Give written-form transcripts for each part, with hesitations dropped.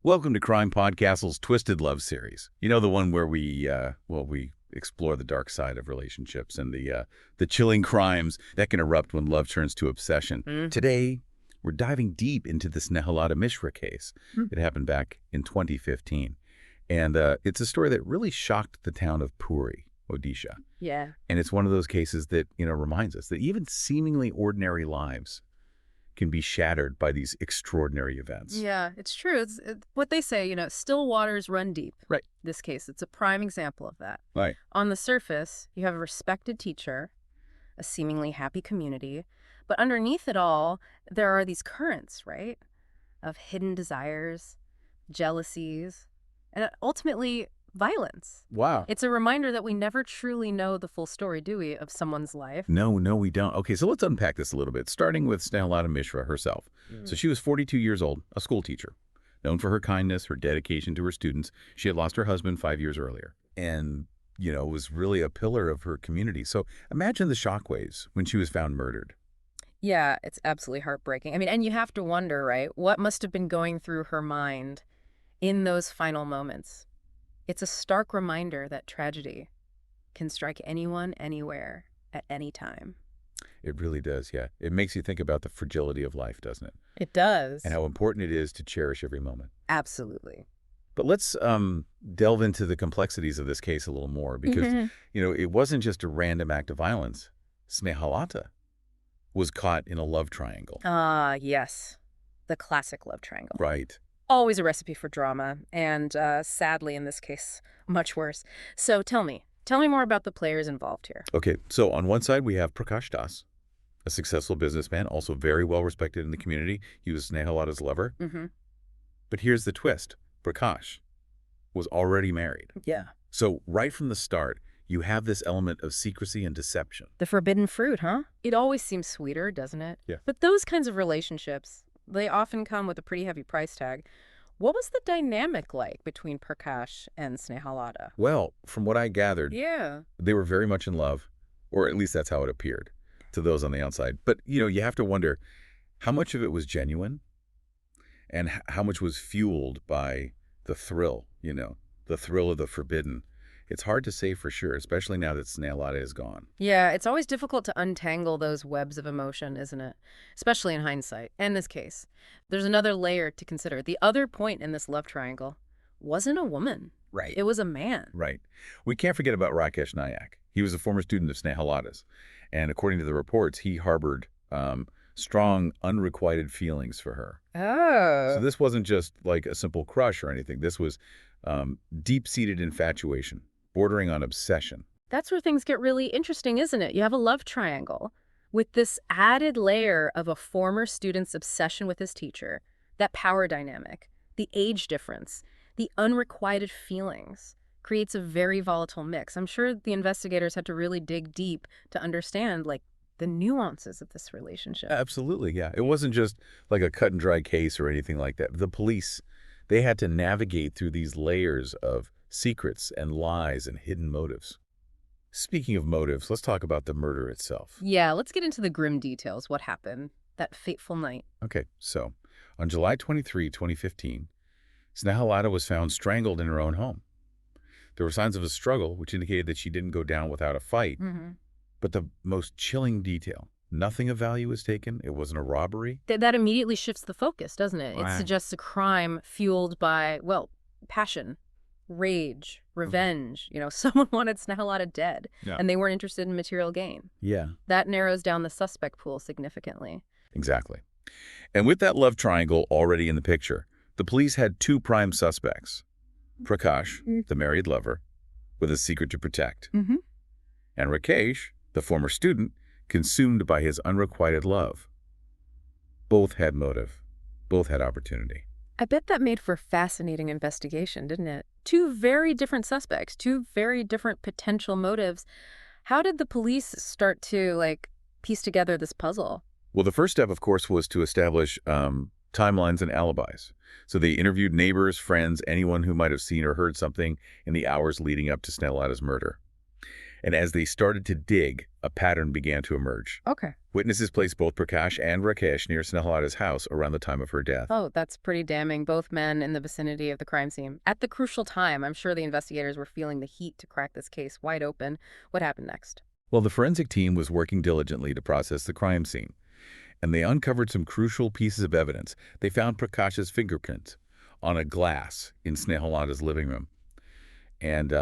Welcome to CrimePod Castle's Twisted Love series. You know, the one where we explore the dark side of relationships and the chilling crimes that can erupt when love turns to obsession. Today, we're diving deep into the Snehalata Mishra case. It happened back in 2015. And it's a story that really shocked the town of Puri, Odisha. Yeah. And it's one of those cases that, reminds us that even seemingly ordinary lives can be shattered by these extraordinary events. Yeah, it's true. It's what they say, still waters run deep. Right. This case, it's a prime example of that. Right. On the surface, you have a respected teacher, a seemingly happy community, but underneath it all, there are these currents, right, of hidden desires, jealousies, and ultimately violence. Wow. It's a reminder that we never truly know the full story, do we, of someone's life? No, we don't. Okay, so let's unpack this a little bit, starting with Snehalata Mishra herself. So she was 42 years old, a school teacher. Known for her kindness, her dedication to her students. She had lost her husband 5 years earlier and, was really a pillar of her community. So imagine the shockwaves when she was found murdered. Yeah, it's absolutely heartbreaking. I mean, and you have to wonder, right, what must have been going through her mind in those final moments? It's a stark reminder that tragedy can strike anyone, anywhere, at any time. It really does, yeah. It makes you think about the fragility of life, doesn't it? It does. And how important it is to cherish every moment. Absolutely. But let's delve into the complexities of this case a little more because, it wasn't just a random act of violence. Snehalata was caught in a love triangle. Ah, yes. The classic love triangle. Right. Always a recipe for drama, and sadly, in this case, much worse. So tell me more about the players involved here. Okay, so on one side we have Prakash, a successful businessman, also very well respected in the community. He was Snehalata's lover. But here's the twist. Prakash was already married. Yeah. So right from the start, you have this element of secrecy and deception. The forbidden fruit, huh? It always seems sweeter, doesn't it? Yeah. But those kinds of relationships, they often come with a pretty heavy price tag. What was the dynamic like between Prakash and Snehalata? Well, from what I gathered, Yeah. they were very much in love, or at least that's how it appeared to those on the outside. But, you have to wonder how much of it was genuine and how much was fueled by the thrill, the thrill of the forbidden. It's hard to say for sure, especially now that Snehalata is gone. Yeah, it's always difficult to untangle those webs of emotion, isn't it? Especially in hindsight. In this case, there's another layer to consider. The other point in this love triangle wasn't a woman. Right. It was a man. Right. We can't forget about Rakesh Nayak. He was a former student of Snehalata's. And according to the reports, he harbored strong, unrequited feelings for her. Oh. So this wasn't just like a simple crush or anything. This was deep-seated infatuation, bordering on obsession. That's where things get really interesting, isn't it? You have a love triangle with this added layer of a former student's obsession with his teacher, that power dynamic, the age difference, the unrequited feelings creates a very volatile mix. I'm sure the investigators had to really dig deep to understand, the nuances of this relationship. Absolutely, yeah. It wasn't just like a cut and dry case or anything like that. The police, they had to navigate through these layers of secrets and lies and hidden motives. Speaking of motives, let's talk about the murder itself. Yeah, let's get into the grim details. What happened that fateful night? Okay, so on July 23, 2015, Snehalata was found strangled in her own home. There were signs of a struggle, which indicated that she didn't go down without a fight. But the most chilling detail, nothing of value was taken. It wasn't a robbery. That immediately shifts the focus, doesn't it? It Right. suggests a crime fueled by, passion, rage, revenge. Someone wanted Snehalata dead, and they weren't interested in material gain. Yeah. That narrows down the suspect pool significantly. Exactly. And with that love triangle already in the picture, the police had two prime suspects. Prakash, the married lover, with a secret to protect. And Rakesh, the former student, consumed by his unrequited love. Both had motive. Both had opportunity. I bet that made for a fascinating investigation, didn't it? Two very different suspects, two very different potential motives. How did the police start to, piece together this puzzle? Well, the first step, of course, was to establish timelines and alibis. So they interviewed neighbors, friends, anyone who might have seen or heard something in the hours leading up to Snehalata's murder. And as they started to dig, a pattern began to emerge. Okay. Witnesses placed both Prakash and Rakesh near Snehalata's house around the time of her death. Oh, that's pretty damning. Both men in the vicinity of the crime scene. At the crucial time, I'm sure the investigators were feeling the heat to crack this case wide open. What happened next? Well, the forensic team was working diligently to process the crime scene, and they uncovered some crucial pieces of evidence. They found Prakash's fingerprint on a glass in Snehalata's living room. And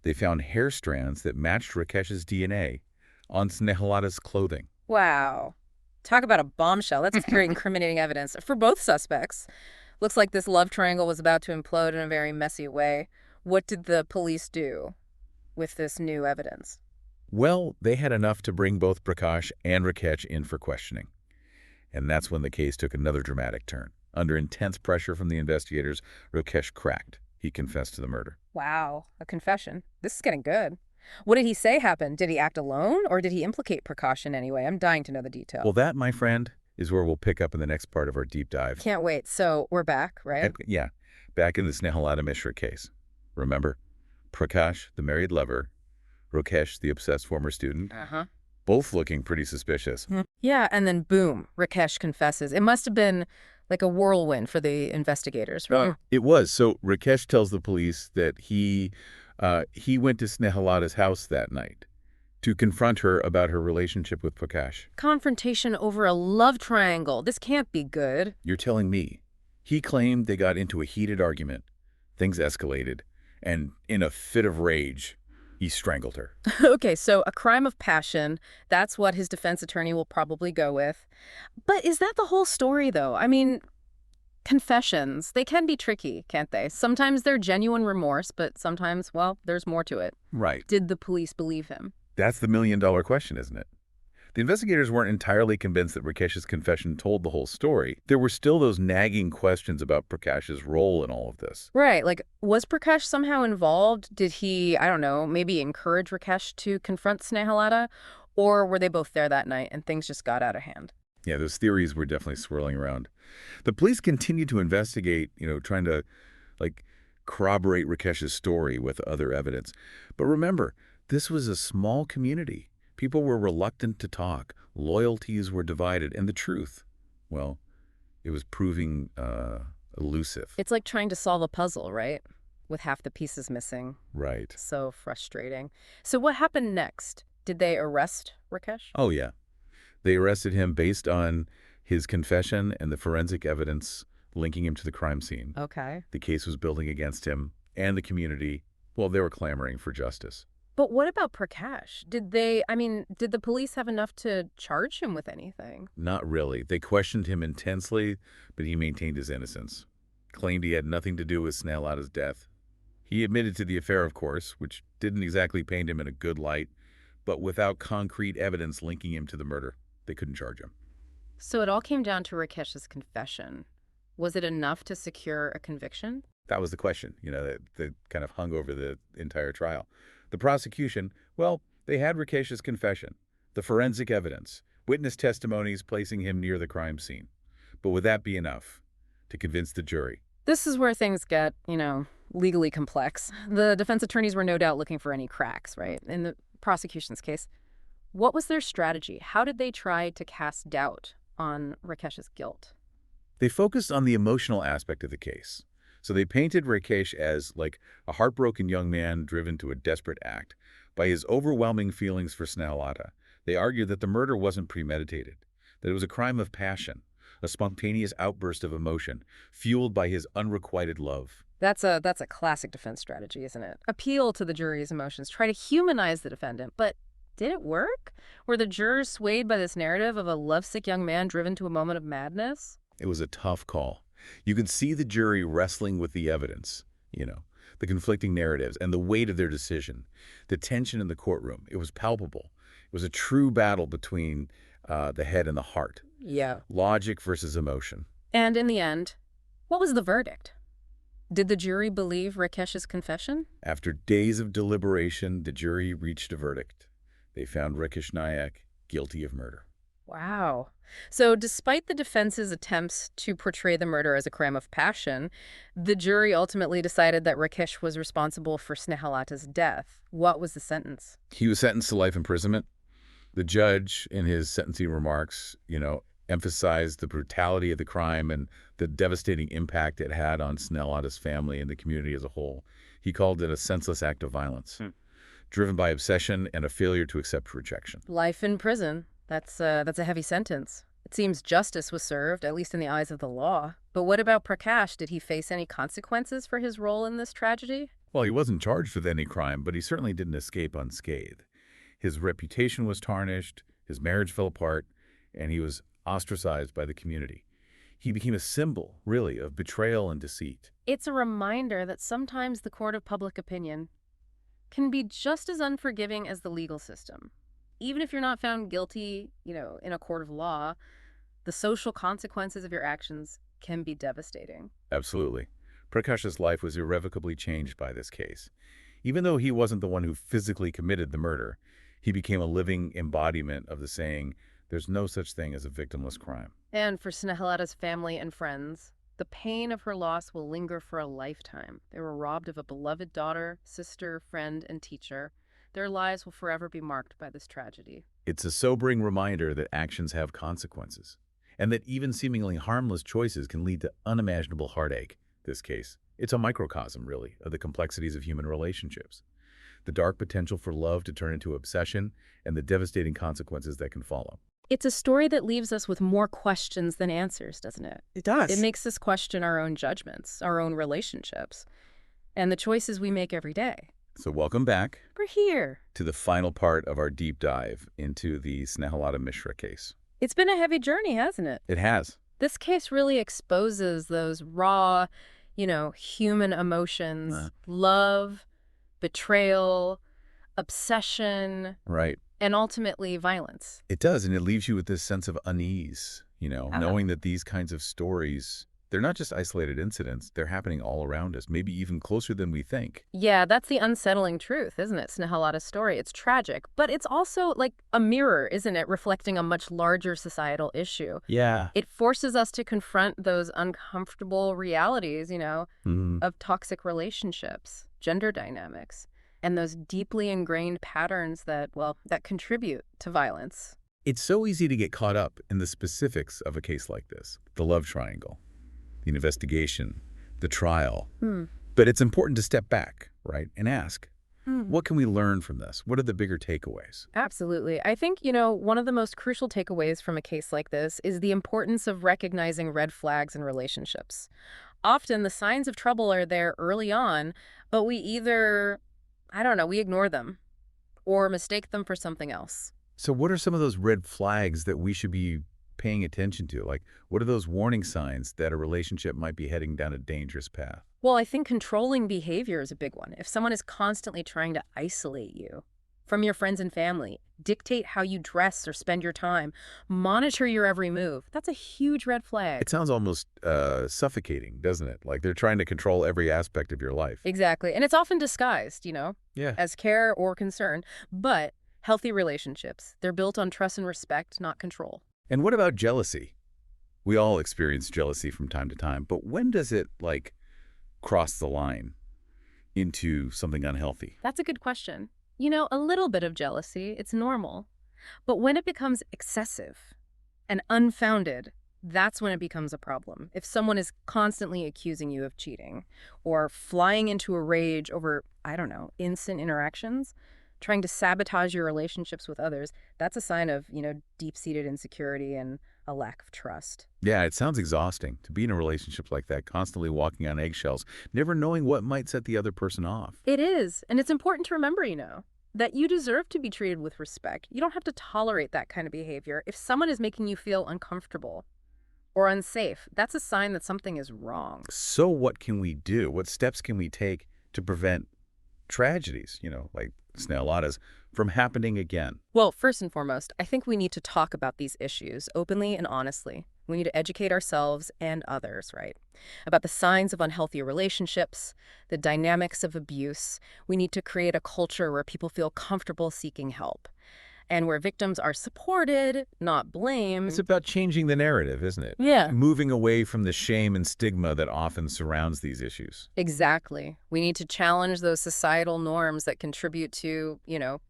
they found hair strands that matched Rakesh's DNA on Snehalata's clothing. Wow. Talk about a bombshell. That's very incriminating evidence for both suspects. Looks like this love triangle was about to implode in a very messy way. What did the police do with this new evidence? Well, they had enough to bring both Prakash and Rakesh in for questioning. And that's when the case took another dramatic turn. Under intense pressure from the investigators, Rakesh cracked. He confessed to the murder. Wow, a confession. This is getting good. What did he say happened? Did he act alone, or did he implicate Prakash in any way? I'm dying to know the detail. Well, that, my friend, is where we'll pick up in the next part of our deep dive. Can't wait. So we're back, right? Yeah, back in the Snehalata Mishra case. Remember? Prakash, the married lover, Rakesh, the obsessed former student, both looking pretty suspicious. Yeah, and then boom, Rakesh confesses. It must have been like a whirlwind for the investigators, right? It was. So Rakesh tells the police that he went to Snehalata's house that night to confront her about her relationship with Prakash. Confrontation over a love triangle. This can't be good. You're telling me. He claimed they got into a heated argument. Things escalated. And in a fit of rage, he strangled her. Okay, so a crime of passion. That's what his defense attorney will probably go with. But is that the whole story, though? I mean, confessions, they can be tricky, can't they? Sometimes they're genuine remorse, but sometimes, well, there's more to it. Right. Did the police believe him? That's the million-dollar question, isn't it? The investigators weren't entirely convinced that Rakesh's confession told the whole story. There were still those nagging questions about Prakash's role in all of this. Right, like, was Prakash somehow involved? Did he, I don't know, maybe encourage Rakesh to confront Snehalata? Or were they both there that night and things just got out of hand? Yeah, those theories were definitely swirling around. The police continued to investigate, trying to, corroborate Rakesh's story with other evidence. But remember, this was a small community. People were reluctant to talk. Loyalties were divided. And the truth, well, it was proving elusive. It's like trying to solve a puzzle, right? With half the pieces missing. Right. So frustrating. So what happened next? Did they arrest Rakesh? Oh, yeah. They arrested him based on his confession and the forensic evidence linking him to the crime scene. Okay. The case was building against him, and the community, well, they were clamoring for justice. But what about Prakash? Did the police have enough to charge him with anything? Not really. They questioned him intensely, but he maintained his innocence. Claimed he had nothing to do with Snehalata's death. He admitted to the affair, of course, which didn't exactly paint him in a good light, but without concrete evidence linking him to the murder, they couldn't charge him. So it all came down to Rakesh's confession. Was it enough to secure a conviction? That was the question, that kind of hung over the entire trial. The prosecution, well, they had Rakesh's confession, the forensic evidence, witness testimonies placing him near the crime scene. But would that be enough to convince the jury? This is where things get, legally complex. The defense attorneys were no doubt looking for any cracks, right? In the prosecution's case, what was their strategy? How did they try to cast doubt on Rakesh's guilt? They focused on the emotional aspect of the case. So they painted Rakesh as a heartbroken young man driven to a desperate act by his overwhelming feelings for Snehalata. They argued that the murder wasn't premeditated, that it was a crime of passion, a spontaneous outburst of emotion fueled by his unrequited love. That's a classic defense strategy, isn't it? Appeal to the jury's emotions, try to humanize the defendant. But did it work? Were the jurors swayed by this narrative of a lovesick young man driven to a moment of madness? It was a tough call. You could see the jury wrestling with the evidence, the conflicting narratives and the weight of their decision, the tension in the courtroom. It was palpable. It was a true battle between the head and the heart. Yeah. Logic versus emotion. And in the end, what was the verdict? Did the jury believe Rakesh's confession? After days of deliberation, the jury reached a verdict. They found Rakesh Nayak guilty of murder. Wow. So despite the defense's attempts to portray the murder as a crime of passion, the jury ultimately decided that Rakesh was responsible for Snehalata's death. What was the sentence? He was sentenced to life imprisonment. The judge, in his sentencing remarks, emphasized the brutality of the crime and the devastating impact it had on Snehalata's family and the community as a whole. He called it a senseless act of violence, driven by obsession and a failure to accept rejection. Life in prison. That's a heavy sentence. It seems justice was served, at least in the eyes of the law. But what about Prakash? Did he face any consequences for his role in this tragedy? Well, he wasn't charged with any crime, but he certainly didn't escape unscathed. His reputation was tarnished, his marriage fell apart, and he was ostracized by the community. He became a symbol, really, of betrayal and deceit. It's a reminder that sometimes the court of public opinion can be just as unforgiving as the legal system. Even if you're not found guilty, in a court of law, the social consequences of your actions can be devastating. Absolutely. Prakash's life was irrevocably changed by this case. Even though he wasn't the one who physically committed the murder, he became a living embodiment of the saying, there's no such thing as a victimless crime. And for Snehalata's family and friends, the pain of her loss will linger for a lifetime. They were robbed of a beloved daughter, sister, friend, and teacher. Their lives will forever be marked by this tragedy. It's a sobering reminder that actions have consequences, and that even seemingly harmless choices can lead to unimaginable heartache. This case, it's a microcosm, really, of the complexities of human relationships, the dark potential for love to turn into obsession, and the devastating consequences that can follow. It's a story that leaves us with more questions than answers, doesn't it? It does. It makes us question our own judgments, our own relationships, and the choices we make every day. So welcome back We're here. to the final part of our deep dive into the Snehalata Mishra case. It's been a heavy journey, hasn't it? It has. This case really exposes those raw, human emotions, love, betrayal, obsession, Right. and ultimately violence. It does, and it leaves you with this sense of unease, knowing that these kinds of stories, they're not just isolated incidents, they're happening all around us, maybe even closer than we think. Yeah, that's the unsettling truth, isn't it? Snehalata's story. It's tragic, but it's also like a mirror, isn't it? Reflecting a much larger societal issue. Yeah. It forces us to confront those uncomfortable realities, of toxic relationships, gender dynamics, and those deeply ingrained patterns that contribute to violence. It's so easy to get caught up in the specifics of a case like this, the love triangle, the investigation, the trial. But it's important to step back, right, and ask, what can we learn from this? What are the bigger takeaways? Absolutely. I think, one of the most crucial takeaways from a case like this is the importance of recognizing red flags in relationships. Often the signs of trouble are there early on, but we either, we ignore them or mistake them for something else. So what are some of those red flags that we should be paying attention to? Like, what are those warning signs that a relationship might be heading down a dangerous path? Well, I think controlling behavior is a big one. If someone is constantly trying to isolate you from your friends and family, dictate how you dress or spend your time, monitor your every move, that's a huge red flag. It sounds almost suffocating, doesn't it? Like they're trying to control every aspect of your life. Exactly. And it's often disguised, Yeah. as care or concern. But healthy relationships, they're built on trust and respect, not control. And what about jealousy? We all experience jealousy from time to time, but when does it, cross the line into something unhealthy? That's a good question. A little bit of jealousy, it's normal. But when it becomes excessive and unfounded, that's when it becomes a problem. If someone is constantly accusing you of cheating or flying into a rage over, instant interactions, trying to sabotage your relationships with others, that's a sign of, deep-seated insecurity and a lack of trust. Yeah, it sounds exhausting to be in a relationship like that, constantly walking on eggshells, never knowing what might set the other person off. It is. And it's important to remember, that you deserve to be treated with respect. You don't have to tolerate that kind of behavior. If someone is making you feel uncomfortable or unsafe, that's a sign that something is wrong. So what can we do? What steps can we take to prevent tragedies, like Snehalata's, from happening again? Well, first and foremost, I think we need to talk about these issues openly and honestly. We need to educate ourselves and others, right? About the signs of unhealthy relationships, the dynamics of abuse. We need to create a culture where people feel comfortable seeking help. and where victims are supported, not blamed. It's about changing the narrative, isn't it? Yeah. Moving away from the shame and stigma that often surrounds these issues. Exactly. We need to challenge those societal norms that contribute to,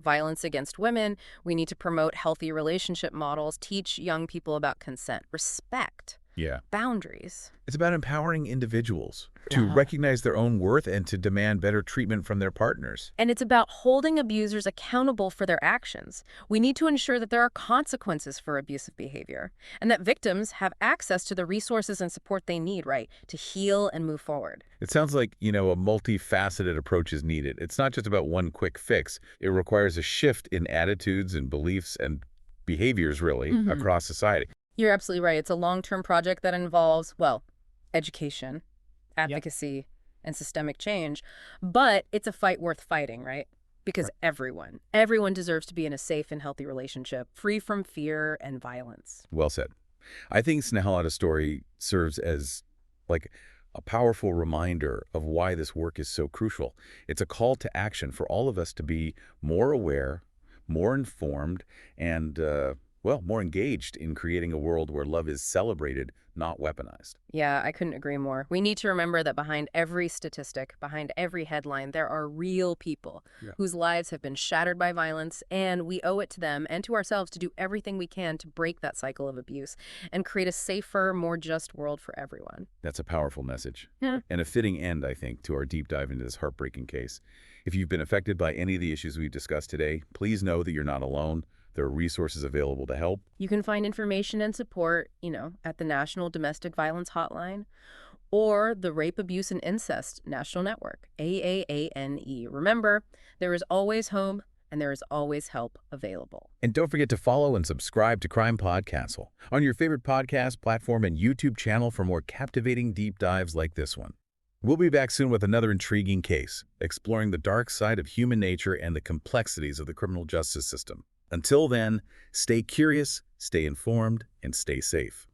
violence against women. We need to promote healthy relationship models, teach young people about consent, respect, Yeah. boundaries. It's about empowering individuals to recognize their own worth and to demand better treatment from their partners. And it's about holding abusers accountable for their actions. We need to ensure that there are consequences for abusive behavior and that victims have access to the resources and support they need, right, to heal and move forward. It sounds like, a multifaceted approach is needed. It's not just about one quick fix. It requires a shift in attitudes and beliefs and behaviors, really, across society. You're absolutely right. It's a long-term project that involves, education, advocacy, and systemic change. But it's a fight worth fighting, right? Because everyone deserves to be in a safe and healthy relationship, free from fear and violence. Well said. I think Snehalata's story serves as, a powerful reminder of why this work is so crucial. It's a call to action for all of us to be more aware, more informed, and, more engaged in creating a world where love is celebrated, not weaponized. Yeah, I couldn't agree more. We need to remember that behind every statistic, behind every headline, there are real people whose lives have been shattered by violence, and we owe it to them and to ourselves to do everything we can to break that cycle of abuse and create a safer, more just world for everyone. That's a powerful message. Yeah. And a fitting end, I think, to our deep dive into this heartbreaking case. If you've been affected by any of the issues we've discussed today, please know that you're not alone. There are resources available to help. You can find information and support, at the National Domestic Violence Hotline or the Rape, Abuse, and Incest National Network, AAANE. Remember, there is always home and there is always help available. And don't forget to follow and subscribe to CrimePod Castle on your favorite podcast platform and YouTube channel for more captivating deep dives like this one. We'll be back soon with another intriguing case, exploring the dark side of human nature and the complexities of the criminal justice system. Until then, stay curious, stay informed, and stay safe.